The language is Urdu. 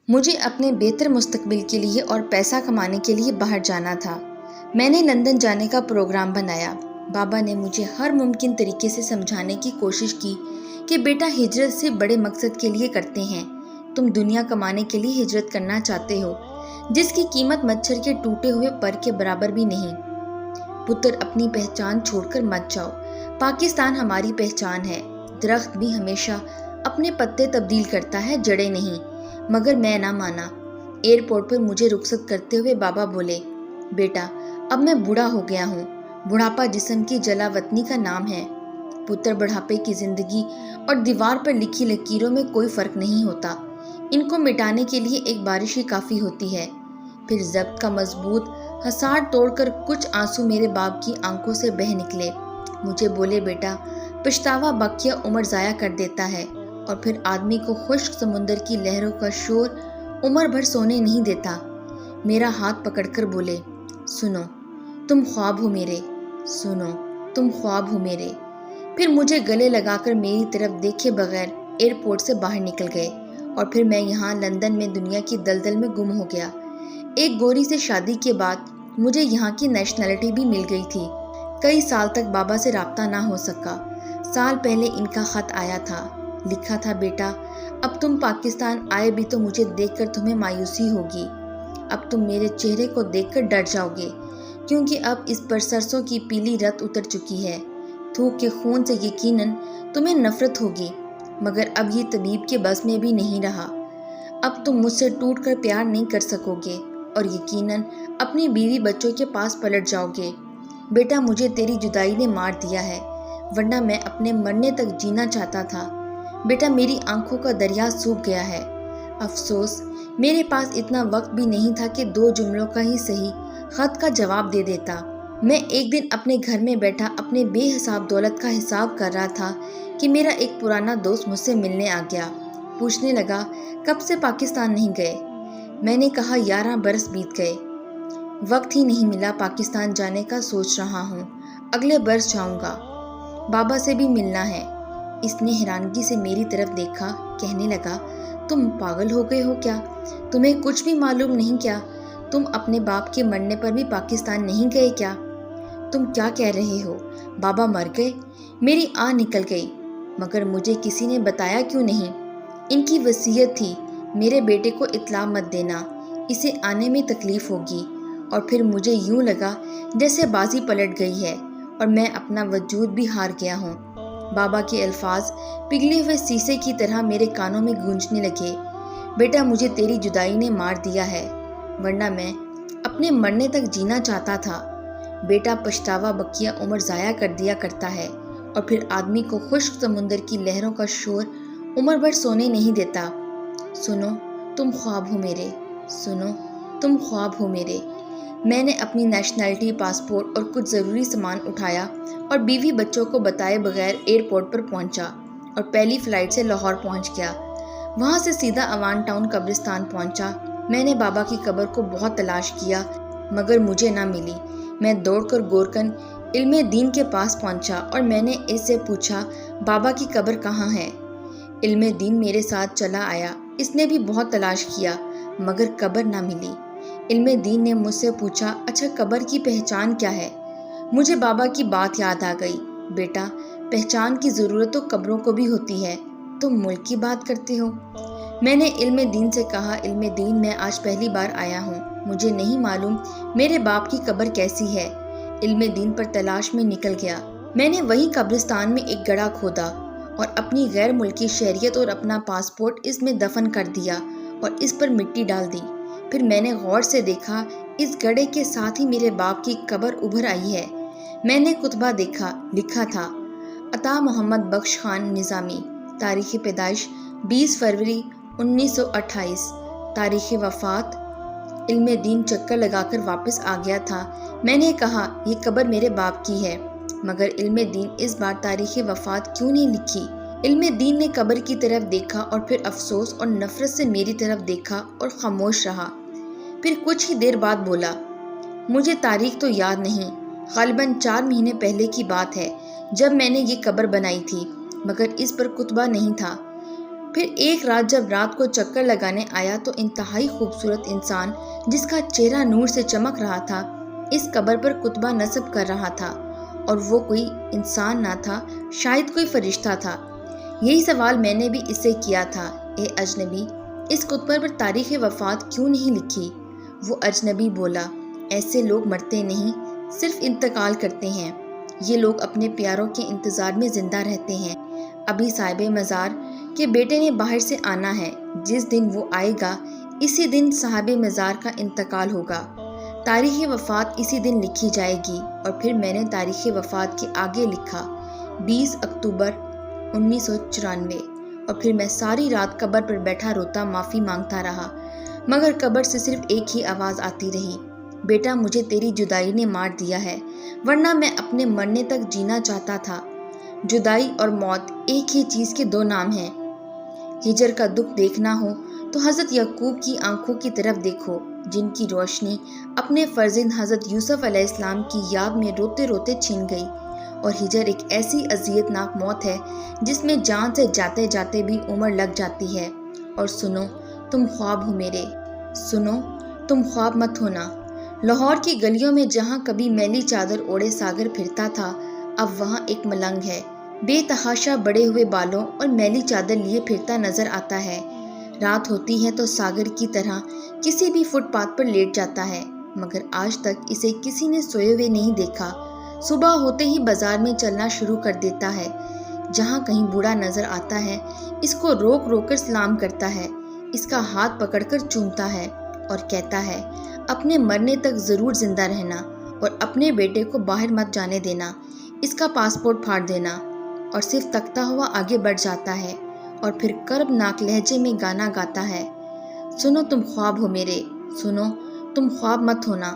مجھے اپنے بہتر مستقبل کے لیے اور پیسہ کمانے کے لیے باہر جانا تھا۔ میں نے لندن جانے کا پروگرام بنایا۔ بابا نے مجھے ہر ممکن طریقے سے سمجھانے کی کوشش کی کہ بیٹا ہجرت سے بڑے مقصد کے لیے کرتے ہیں۔ تم دنیا کمانے کے لیے ہجرت کرنا چاہتے ہو، جس کی قیمت مچھر کے ٹوٹے ہوئے پر کے برابر بھی نہیں۔ پتر، اپنی پہچان چھوڑ کر مت جاؤ۔ پاکستان ہماری پہچان ہے۔ درخت بھی ہمیشہ اپنے پتے تبدیل کرتا ہے، جڑیں نہیں۔ مگر میں نہ مانا۔ ایئرپورٹ پر مجھے رخصت کرتے ہوئے بابا بولے، بیٹا اب میں بوڑھا ہو گیا ہوں۔ بڑھاپا جسم کی جلا وطنی کا نام ہے۔ پتر، بڑھاپے کی زندگی اور دیوار پر لکھی لکیروں میں کوئی فرق نہیں ہوتا۔ ان کو مٹانے کے لیے ایک بارش ہی کافی ہوتی ہے۔ پھر ضبط کا مضبوط حصار توڑ کر کچھ آنسو میرے باپ کی آنکھوں سے بہہ نکلے۔ مجھے بولے، بیٹا پچھتاوا بقیہ عمر ضائع کر دیتا ہے، اور پھر آدمی کو خشک سمندر کی لہروں کا شور عمر بھر سونے نہیں دیتا۔ میرا ہاتھ پکڑ کر بولے، سنو تم خواب ہو میرے، سنو تم خواب ہو میرے۔ پھر مجھے گلے لگا کر میری طرف دیکھے بغیر ایئرپورٹ سے باہر نکل گئے، اور پھر میں یہاں لندن میں دنیا کی دلدل میں گم ہو گیا۔ ایک گوری سے شادی کے بعد مجھے یہاں کی نیشنلٹی بھی مل گئی تھی۔ کئی سال تک بابا سے رابطہ نہ ہو سکا۔ سال پہلے ان کا خط آیا تھا۔ لکھا تھا، بیٹا اب تم پاکستان آئے بھی تو مجھے دیکھ کر تمہیں مایوسی ہوگی۔ اب تم میرے چہرے کو دیکھ کر ڈر جاؤ گے، کیونکہ اب اس پر سرسوں کی پیلی رت اتر چکی ہے۔ تھوک کے خون سے یقیناً تمہیں نفرت ہوگی، مگر اب یہ طبیب کے بس میں بھی نہیں رہا۔ اب تم مجھ سے ٹوٹ کر پیار نہیں کر سکو گے، اور یقیناً اپنی بیوی بچوں کے پاس پلٹ جاؤ گے۔ بیٹا مجھے تیری جدائی نے مار دیا ہے، ورنہ میں اپنے مرنے تک جینا چاہتا تھا۔ بیٹا میری آنکھوں کا دریا سوکھ گیا ہے۔ افسوس میرے پاس اتنا وقت بھی نہیں تھا کہ 2 جملوں کا ہی صحیح خط کا جواب دے دیتا۔ میں ایک دن اپنے گھر میں بیٹھا اپنے بے حساب دولت کا حساب کر رہا تھا کہ میرا ایک پرانا دوست مجھ سے ملنے آ گیا۔ پوچھنے لگا، کب سے پاکستان نہیں گئے؟ میں نے کہا 11 برس بیت گئے، وقت ہی نہیں ملا، پاکستان جانے کا سوچ رہا ہوں، اگلے برس جاؤں گا، بابا سے بھی ملنا ہے۔ اس نے حیرانگی سے میری طرف دیکھا، کہنے لگا، تم پاگل ہو گئے ہو کیا؟ تمہیں کچھ بھی معلوم نہیں کیا؟ تم اپنے باپ کے مرنے پر بھی پاکستان نہیں گئے کیا؟ تم کیا کہہ رہے ہو؟ بابا مر گئے؟ میری آہ نکل گئی۔ مگر مجھے کسی نے بتایا کیوں نہیں؟ ان کی وصیت تھی، میرے بیٹے کو اطلاع مت دینا، اسے آنے میں تکلیف ہوگی۔ اور پھر مجھے یوں لگا جیسے بازی پلٹ گئی ہے، اور میں اپنا وجود بھی ہار گیا ہوں۔ بابا کے الفاظ پگھلے ہوئے سیسے کی طرح میرے کانوں میں گونجنے لگے، بیٹا مجھے تیری جدائی نے مار دیا ہے، ورنہ میں اپنے مرنے تک جینا چاہتا تھا۔ بیٹا پچھتاوا بقیہ عمر ضائع کر دیا کرتا ہے، اور پھر آدمی کو خشک سمندر کی لہروں کا شور عمر بھر سونے نہیں دیتا۔ سنو تم خواب ہو میرے، سنو تم خواب ہو میرے۔ میں نے اپنی نیشنلٹی، پاسپورٹ اور کچھ ضروری سامان اٹھایا اور بیوی بچوں کو بتائے بغیر ایئرپورٹ پر پہنچا، اور پہلی فلائٹ سے لاہور پہنچ گیا۔ وہاں سے سیدھا اوان ٹاؤن قبرستان پہنچا۔ میں نے بابا کی قبر کو بہت تلاش کیا، مگر مجھے نہ ملی۔ میں دوڑ کر گورکن علم دین کے پاس پہنچا، اور میں نے اس سے پوچھا، بابا کی قبر کہاں ہے؟ علم دین میرے ساتھ چلا آیا۔ اس نے بھی بہت تلاش کیا، مگر قبر نہ ملی۔ علم دین نے مجھ سے پوچھا، اچھا قبر کی پہچان کیا ہے؟ مجھے بابا کی بات یاد آ گئی، بیٹا پہچان کی ضرورت تو قبروں کو بھی ہوتی ہے، تم ملک کی بات کرتے ہو۔ میں نے علم دین سے کہا، علم دین میں آج پہلی بار آیا ہوں، مجھے نہیں معلوم میرے باپ کی قبر کیسی ہے۔ علم دین پر تلاش میں نکل گیا۔ میں نے وہیں قبرستان میں ایک گڑھا کھودا، اور اپنی غیر ملکی شہریت اور اپنا پاسپورٹ اس میں دفن کر دیا، اور اس پر مٹی ڈال دی۔ پھر میں نے غور سے دیکھا، اس گڑھے کے ساتھ ہی میرے باپ کی قبر ابھر آئی ہے۔ میں نے کتبہ دیکھا، لکھا تھا، عطا محمد بخش خان نظامی، تاریخ پیدائش 20 فروری 1928، تاریخ وفات۔ علم دین چکر لگا کر واپس آ گیا تھا۔ میں نے کہا، یہ قبر میرے باپ کی ہے، مگر علم دین اس بار تاریخ وفات کیوں نہیں لکھی؟ علم دین نے قبر کی طرف دیکھا، اور پھر افسوس اور نفرت سے میری طرف دیکھا اور خاموش رہا۔ پھر کچھ ہی دیر بعد بولا، مجھے تاریخ تو یاد نہیں، غالباً 4 مہینے پہلے کی بات ہے جب میں نے یہ قبر بنائی تھی، مگر اس پر کتبہ نہیں تھا۔ پھر ایک رات جب رات کو چکر لگانے آیا تو انتہائی خوبصورت انسان جس کا چہرہ نور سے چمک رہا تھا اس قبر پر کتبہ نصب کر رہا تھا، اور وہ کوئی انسان نہ تھا، شاید کوئی فرشتہ تھا۔ یہی سوال میں نے بھی اس سے کیا تھا، اے اجنبی، اس کتبے پر تاریخ وفات کیوں نہیں لکھی؟ وہ اجنبی بولا، ایسے لوگ مرتے نہیں، صرف انتقال کرتے ہیں۔ یہ لوگ اپنے پیاروں کے انتظار میں زندہ رہتے ہیں۔ ابھی صاحب مزار کے بیٹے نے باہر سے آنا ہے، جس دن وہ آئے گا اسی دن صاحب مزار کا انتقال ہوگا۔ تاریخ وفات اسی دن لکھی جائے گی۔ اور پھر میں نے تاریخ وفات کے آگے لکھا 20 اکتوبر 1994، اور پھر میں ساری رات قبر پر بیٹھا روتا معافی مانگتا رہا، مگر قبر سے صرف ایک ہی آواز آتی رہی، بیٹا مجھے تیری جدائی نے مار دیا ہے، ورنہ میں اپنے مرنے تک جینا چاہتا تھا۔ جدائی اور موت ایک ہی چیز کے دو نام ہیں۔ ہجر کا دکھ دیکھنا ہو تو حضرت یعقوب کی آنکھوں کی طرف دیکھو، جن کی روشنی اپنے فرزند حضرت یوسف علیہ السلام کی یاد میں روتے روتے چھن گئی۔ اور ہجر ایک ایسی اذیت ناک موت ہے جس میں جان سے جاتے جاتے بھی عمر لگ جاتی ہے۔ اور سنو تم خواب ہو میرے، سنو تم خواب مت ہونا۔ لاہور کی گلیوں میں جہاں کبھی میلی چادر اوڑھے ساگر پھرتا تھا، اب وہاں ایک ملنگ ہے، بے تحاشا بڑے ہوئے بالوں اور میلی چادر لیے پھرتا نظر آتا ہے۔ رات ہوتی ہے تو ساگر کی طرح کسی بھی فٹ پاتھ پر لیٹ جاتا ہے، مگر آج تک اسے کسی نے سوئے ہوئے نہیں دیکھا۔ صبح ہوتے ہی بازار میں چلنا شروع کر دیتا ہے، جہاں کہیں بوڑھا نظر آتا ہے اس کو روک روک کر سلام کرتا ہے، اس کا ہاتھ پکڑ کر چومتا ہے اور کہتا ہے اپنے مرنے تک ضرور زندہ رہنا اور اپنے بیٹے کو باہر مت جانے دینا، اس کا پاسپورٹ پھاڑ دینا، اور صرف تکتا ہوا آگے بڑھ جاتا ہے اور پھر کرب ناک لہجے میں گانا گاتا ہے، سنو تم خواب ہو میرے، سنو تم خواب مت ہونا۔